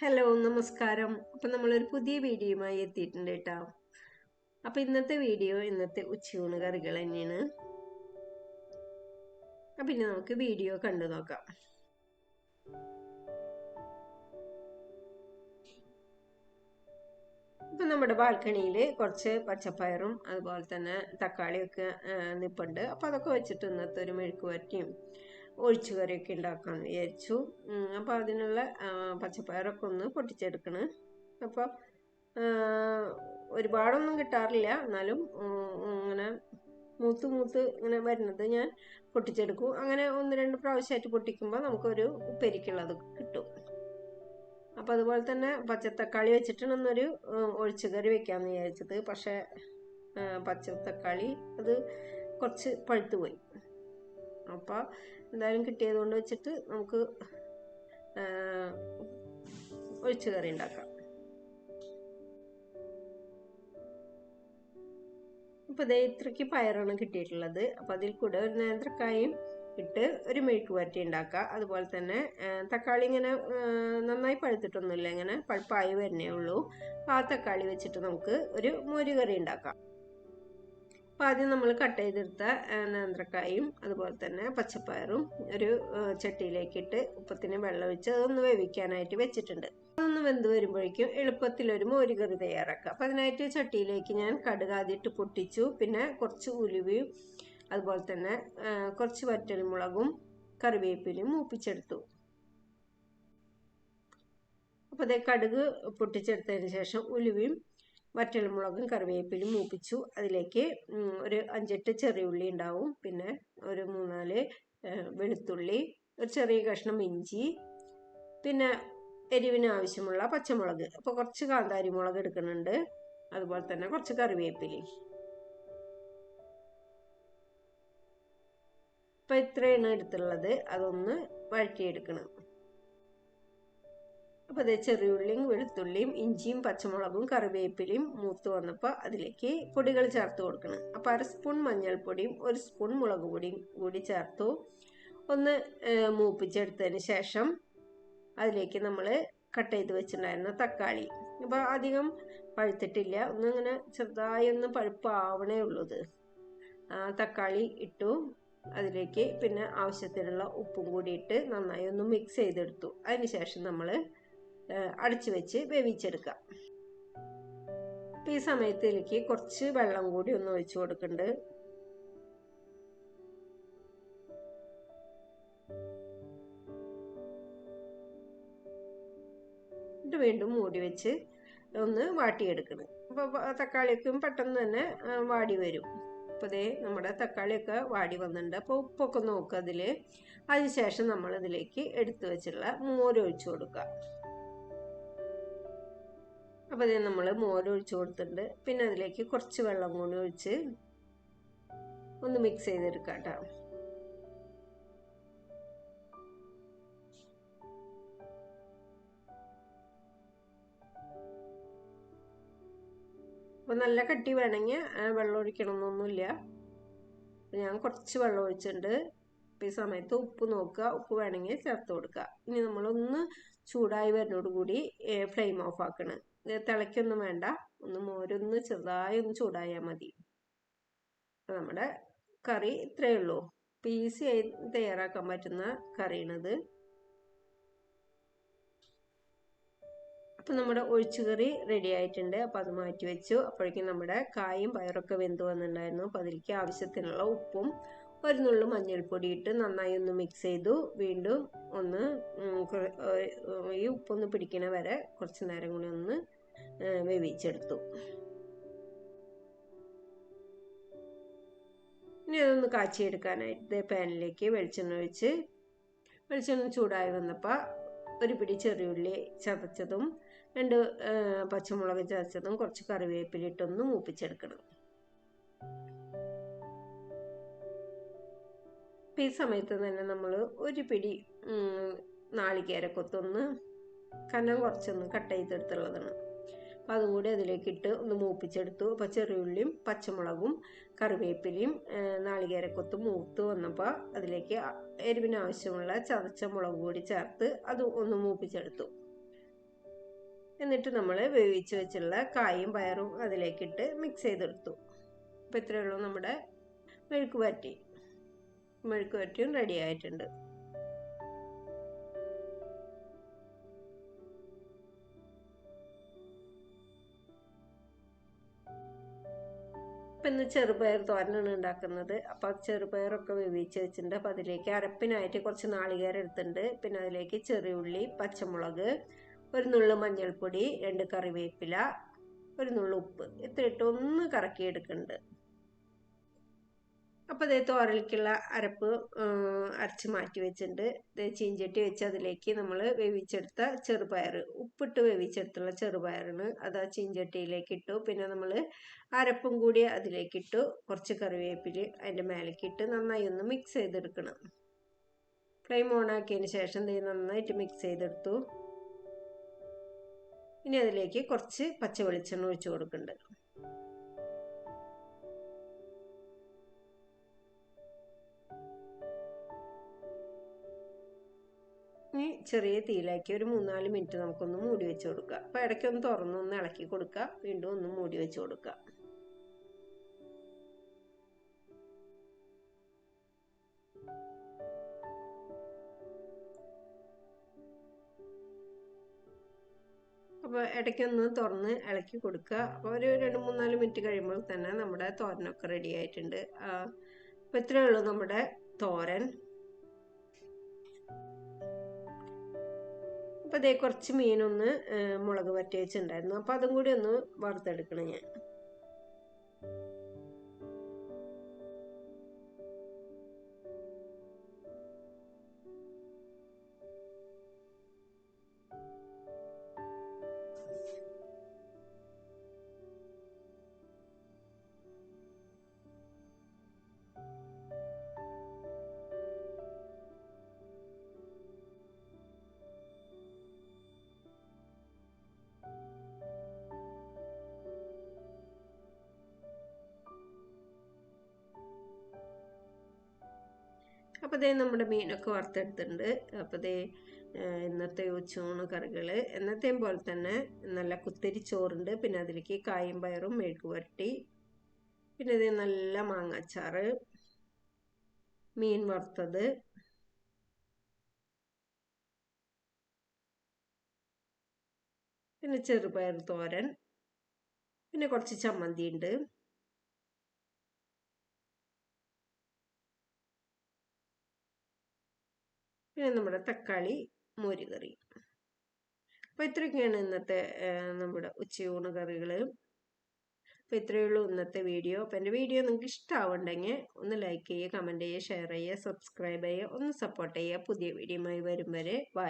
Hello നമസ്കാരം. അപ്പം നമ്മളൊരു പുതിയ വീഡിയോയുമായി എത്തിയിട്ടുണ്ട് കേട്ടോ. അപ്പം ഇന്നത്തെ വീഡിയോ ഉച്ചയൂണ് കറികൾ തന്നെയാണ്. അപ്പം ഇനി നമുക്ക് വീഡിയോ കണ്ടു നോക്കാം. ഇപ്പം നമ്മുടെ ബാൽക്കണിയിൽ കുറച്ച് പച്ചപ്പയറും അതുപോലെ തന്നെ തക്കാളിയൊക്കെ നിൽപ്പുണ്ട്. അപ്പം അതൊക്കെ വെച്ചിട്ട് ഇന്നത്തെ ഒരു മെഴുക്ക് വരട്ടിയും ഒഴിച്ചു കറിയൊക്കെ ഉണ്ടാക്കാമെന്ന് വിചാരിച്ചു. അപ്പോൾ അതിനുള്ള പച്ചപ്പയറൊക്കെ ഒന്ന് പൊട്ടിച്ചെടുക്കണം. അപ്പോൾ ഒരുപാടൊന്നും കിട്ടാറില്ല, എന്നാലും ഇങ്ങനെ മൂത്ത് ഇങ്ങനെ വരുന്നത് ഞാൻ പൊട്ടിച്ചെടുക്കും. അങ്ങനെ 1-2 പ്രാവശ്യമായിട്ട് പൊട്ടിക്കുമ്പോൾ നമുക്കൊരു ഉപ്പേരിക്കുള്ളത് കിട്ടും. അപ്പം അതുപോലെ തന്നെ പച്ചത്തക്കാളി വെച്ചിട്ടാണ് ഒന്നൊരു ഒഴിച്ചുകറി വെക്കാമെന്ന് വിചാരിച്ചത്. പക്ഷേ പച്ചത്തക്കാളി അത് കുറച്ച് പഴുത്തു പോയി. അപ്പോൾ എന്തായാലും കിട്ടിയത് കൊണ്ട് വെച്ചിട്ട് നമുക്ക് ഒഴിച്ചുകറി ഉണ്ടാക്കാം. അപ്പോൾ ഇതേ ഇത്രയ്ക്ക് പയറാണ് കിട്ടിയിട്ടുള്ളത്. അപ്പോൾ അതിൽ കൂടെ ഒരു നേന്ത്രക്കായും ഇട്ട് ഒരു മെഴുക്ക് വരട്ടി ഉണ്ടാക്കുക. അതുപോലെ തന്നെ തക്കാളി ഇങ്ങനെ നന്നായി പഴുത്തിട്ടൊന്നുമില്ല, ഇങ്ങനെ പഴുപ്പായി വരുന്നേ ഉള്ളൂ. അപ്പോൾ ആ തക്കാളി വെച്ചിട്ട് നമുക്ക് ഒരു മോരുകറി ഉണ്ടാക്കാം. അപ്പോൾ ആദ്യം നമ്മൾ കട്ട് ചെയ്തെടുത്ത നേന്ത്രക്കായും അതുപോലെ തന്നെ പച്ചപ്പയറും ഒരു ചട്ടിയിലേക്കിട്ട് ഉപ്പത്തിന് വെള്ളം ഒഴിച്ച് അതൊന്ന് വേവിക്കാനായിട്ട് വെച്ചിട്ടുണ്ട്. അതൊന്ന് വെന്ത് വരുമ്പോഴേക്കും എളുപ്പത്തിലൊരു മോരുകറി തയ്യാറാക്കാം. അപ്പം അതിനായിട്ട് ചട്ടിയിലേക്ക് ഞാൻ കടുക് ആദ്യമിട്ട് പൊട്ടിച്ചു. പിന്നെ കുറച്ച് ഉലുവയും അതുപോലെ തന്നെ കുറച്ച് വറ്റൽമുളകും കറിവേപ്പിലയും മൂപ്പിച്ചെടുത്തു. അപ്പോൾ അതേ കടുക് പൊട്ടിച്ചെടുത്തതിന് ശേഷം ഉലുവയും വറ്റൽമുളകും കറിവേപ്പിലും മൂപ്പിച്ചു. അതിലേക്ക് ഒരു 5-8 ചെറിയ ഉള്ളി ഉണ്ടാവും, പിന്നെ ഒരു 3-4 വെളുത്തുള്ളി, ഒരു ചെറിയ കഷ്ണം ഇഞ്ചി, പിന്നെ എരിവിന് ആവശ്യമുള്ള പച്ചമുളക്. അപ്പോൾ കുറച്ച് കാന്താരി മുളക് എടുക്കുന്നുണ്ട്, അതുപോലെ തന്നെ കുറച്ച് കറിവേപ്പില. അപ്പം ഇത്രയാണ് എടുത്തുള്ളത്. അതൊന്ന് വഴറ്റിയെടുക്കണം. അപ്പോൾ അതേ ചെറിയുള്ളിയും വെളുത്തുള്ളിയും ഇഞ്ചിയും പച്ചമുളകും കറിവേപ്പിലയും മൂത്ത് വന്നപ്പോൾ അതിലേക്ക് പൊടികൾ ചേർത്ത് കൊടുക്കണം. അപ്പോൾ 1 സ്പൂൺ മഞ്ഞൾപ്പൊടിയും 1 സ്പൂൺ മുളക് പൊടിയും കൂടി ചേർത്തു. ഒന്ന് മൂപ്പിച്ചെടുത്തതിന് ശേഷം അതിലേക്ക് നമ്മൾ കട്ട് ചെയ്ത് വെച്ചിട്ടുണ്ടായിരുന്ന തക്കാളി, അപ്പോൾ അധികം പഴുത്തിട്ടില്ല, ഒന്നിങ്ങനെ ചെറുതായി ഒന്ന് പഴുപ്പാവണേ ഉള്ളത്. തക്കാളി ഇട്ടു. അതിലേക്ക് പിന്നെ ആവശ്യത്തിനുള്ള ഉപ്പും കൂടി ഇട്ട് നന്നായി ഒന്ന് മിക്സ് ചെയ്തെടുത്തു. അതിനുശേഷം നമ്മൾ അടച്ചു വെച്ച് വേവിച്ചെടുക്കാം. ഈ സമയത്തിലേക്ക് കുറച്ച് വെള്ളം കൂടി ഒന്ന് ഒഴിച്ചു കൊടുക്കുന്നുണ്ട്. എന്നിട്ട് വീണ്ടും മൂടി വെച്ച് ഒന്ന് വാട്ടിയെടുക്കണം. അപ്പോൾ തക്കാളിയൊക്കെ പെട്ടെന്ന് തന്നെ വാടി വരും. അപ്പോൾ ഇതേ നമ്മുടെ തക്കാളിയൊക്കെ വാടി വന്നിട്ടുണ്ട്. അപ്പോൾ ഉപ്പൊക്കെ നോക്കുക അതിൽ. അതിനുശേഷം നമ്മൾ ഇതിലേക്ക് എടുത്തു വെച്ചുള്ള മോര് ഒഴിച്ചു കൊടുക്കുക. അപ്പോൾ ഇതേ നമ്മൾ മോര് ഒഴിച്ചു കൊടുത്തിട്ടുണ്ട്. പിന്നെ അതിലേക്ക് കുറച്ച് വെള്ളം കൂടി ഒഴിച്ച് ഒന്ന് മിക്സ് ചെയ്തെടുക്കാം കേട്ടോ. അപ്പോൾ നല്ല കട്ടി വേണമെങ്കിൽ വെള്ളം ഒഴിക്കണമെന്നൊന്നുമില്ല. ഞാൻ കുറച്ച് വെള്ളം ഒഴിച്ചിട്ടുണ്ട്. അപ്പോൾ ഈ സമയത്ത് ഉപ്പ് നോക്കുക, ഉപ്പ് വേണമെങ്കിൽ ചേർത്ത് കൊടുക്കുക. ഇനി നമ്മളൊന്ന് ചൂടായി വരുന്നതോടുകൂടി ഫ്ലെയിം ഓഫ് ആക്കണം. തിളയ്ക്കൊന്നും വേണ്ട, ഒന്ന് മോരൊന്ന് ചെറുതായി ഒന്ന് ചൂടായാൽ മതി. അപ്പോൾ നമ്മുടെ കറി ഇത്രയേ ഉള്ളൂ. അപ്പോൾ ഈസി ആയി തയ്യാറാക്കാൻ പറ്റുന്ന കറിയാണിത്. അപ്പം നമ്മുടെ ഒഴിച്ചുകറി റെഡി ആയിട്ടുണ്ട്. അപ്പം അത് മാറ്റി വെച്ചു. അപ്പോഴേക്കും നമ്മുടെ കായും പയറൊക്കെ വെന്ത് വന്നിട്ടുണ്ടായിരുന്നു. അപ്പം അതിലേക്ക് ആവശ്യത്തിനുള്ള ഉപ്പും 1 നുള്ളു മഞ്ഞൾപ്പൊടി ഇട്ട് നന്നായി ഒന്ന് മിക്സ് ചെയ്തു. വീണ്ടും ഒന്ന് ഈ ഉപ്പൊന്ന് പിടിക്കണ വരെ കുറച്ച് നേരം കൂടി ഒന്ന് വേവിച്ചെടുത്തു. ഇനി അതൊന്ന് കാച്ചിയെടുക്കാനായിട്ട് പാനിലേക്ക് വെളിച്ചെണ്ണ ഒഴിച്ച് വെളിച്ചെണ്ണ ചൂടായി വന്നപ്പോൾ ഒരു പിടി ചെറിയുള്ളി ചതച്ചതും 2 പച്ചമുളക് ചതച്ചതും കുറച്ച് കറിവേപ്പില ഇട്ടൊന്ന് മൂപ്പിച്ചെടുക്കണം. ഈ സമയത്ത് തന്നെ നമ്മൾ ഒരു പിടി നാളികേരക്കൊത്തൊന്ന് കനം കുറച്ചൊന്ന് കട്ട് ചെയ്തെടുത്തുള്ളതാണ്. അപ്പം അതും കൂടി അതിലേക്കിട്ട് ഒന്ന് മൂപ്പിച്ചെടുത്തു. അപ്പോൾ ചെറിയുള്ളിയും പച്ചമുളകും കറിവേപ്പിലയും നാളികേരക്കൊത്തും മൂത്ത് വന്നപ്പോൾ അതിലേക്ക് എരിവിന് ആവശ്യമുള്ള ചതച്ച മുളക് കൂടി ചേർത്ത് അത് ഒന്ന് മൂപ്പിച്ചെടുത്തു. എന്നിട്ട് നമ്മൾ വേവിച്ച് വെച്ചുള്ള കായും പയറും അതിലേക്കിട്ട് മിക്സ് ചെയ്തെടുത്തു. അപ്പോൾ ഇത്രയേ ഉള്ളൂ നമ്മുടെ മെഴുക്ക് വരട്ടി. മെഴുക്ക് വരട്ടിയും റെഡി ആയിട്ടുണ്ട്. ഇപ്പം ഇന്ന് ചെറുപയർ തോരനാണ് ഉണ്ടാക്കുന്നത്. അപ്പോൾ ചെറുപയറൊക്കെ വേവിച്ച് വെച്ചിട്ടുണ്ട്. അപ്പോൾ അതിലേക്ക് അരപ്പിനായിട്ട് കുറച്ച് നാളികേരം എടുത്തിട്ടുണ്ട്. പിന്നെ അതിലേക്ക് ചെറിയ ഉള്ളി, പച്ചമുളക്, ഒരു നുള്ളു മഞ്ഞൾപ്പൊടി, 2 കറിവേപ്പില, ഒരു നുള്ളു ഉപ്പ്, ഇത്ര ഇട്ട് ഒന്ന് കറക്കി എടുക്കുന്നുണ്ട്. അപ്പോൾ അതേ തോരലിക്കുള്ള അരപ്പ് അരച്ച് മാറ്റി വെച്ചിട്ടുണ്ട്. ചീഞ്ചട്ടി വെച്ച് അതിലേക്ക് നമ്മൾ വേവിച്ചെടുത്ത ചെറുപയർ, ഉപ്പിട്ട് വേവിച്ചെടുത്തുള്ള ചെറുപയറാണ്, അത് ആ ചീഞ്ചട്ടിയിലേക്ക് ഇട്ടു. പിന്നെ നമ്മൾ അരപ്പും കൂടി അതിലേക്കിട്ടു. കുറച്ച് കറിവേപ്പില അതിൻ്റെ മേലേക്കിട്ട് നന്നായി ഒന്ന് മിക്സ് ചെയ്തെടുക്കണം. ഫ്ലെയിം ഓൺ ആക്കിയതിന് ശേഷം നന്നായിട്ട് മിക്സ് ചെയ്തെടുത്തു. ഇനി അതിലേക്ക് കുറച്ച് പച്ച വെളിച്ചെണ്ണ ഒഴിച്ചു കൊടുക്കുന്നുണ്ട്. ഇനി ചെറിയ തീയിലാക്കി ഒരു 3-4 മിനിറ്റ് നമുക്കൊന്ന് മൂടി വെച്ച് കൊടുക്കുക. അപ്പോൾ ഇടയ്ക്കൊന്ന് തുറന്നൊന്ന് ഇളക്കി കൊടുക്കുക. വീണ്ടും ഒന്ന് മൂടി വെച്ച് കൊടുക്കുക. അപ്പോൾ ഇടയ്ക്കൊന്ന് തുറന്ന് ഇളക്കി കൊടുക്കുക. അപ്പോൾ ഒരു 2-3-4 മിനിറ്റ് കഴിയുമ്പോൾ തന്നെ നമ്മുടെ തോരനൊക്കെ റെഡി ആയിട്ടുണ്ട്. അപ്പോൾ ഇത്രയേ ഉള്ളൂ നമ്മുടെ തോരൻ. അപ്പോൾ അതേ കുറച്ച് മീനൊന്ന് മുളക് വരട്ടി വെച്ചിട്ടുണ്ടായിരുന്നു. അപ്പോൾ അതും കൂടി ഒന്ന് വറുത്തെടുക്കണം ഞാൻ. അപ്പോൾ നമ്മുടെ മീനൊക്കെ വറുത്തെടുത്തിട്ടുണ്ട്. അപ്പോൾ ഇന്നത്തെ ഉച്ചയൂണ് കറികൾ എന്നത്തെയും പോലെ തന്നെ നല്ല കുത്തരി ചോറുണ്ട്. പിന്നെ അതിലേക്ക് കായും പയറും മെഴുക്ക് പുരട്ടി, പിന്നെ നല്ല മാങ്ങാച്ചാറ്, മീൻ വറുത്തത്, പിന്നെ ചെറുപയർ തോരൻ, പിന്നെ കുറച്ച് ചമ്മന്തി ഉണ്ട്. പിന്നെ നമ്മുടെ തക്കാളി മോരുകറി. അപ്പോൾ ഇത്രയൊക്കെയാണ് ഇന്നത്തെ നമ്മുടെ ഉച്ചയൂണ് കറികൾ. അപ്പോൾ ഇത്രയേ ഉള്ളൂ ഇന്നത്തെ വീഡിയോ. അപ്പോൾ എൻ്റെ വീഡിയോ നിങ്ങൾക്ക് ഇഷ്ടമാവുണ്ടെങ്കിൽ ഒന്ന് ലൈക്ക് ചെയ്യുക, കമൻറ്റ് ചെയ്യുക, ഷെയർ ചെയ്യുക, സബ്സ്ക്രൈബ് ചെയ്യുക, ഒന്ന് സപ്പോർട്ട് ചെയ്യുക. പുതിയ വീഡിയോയുമായി വരും വരെ ബൈ.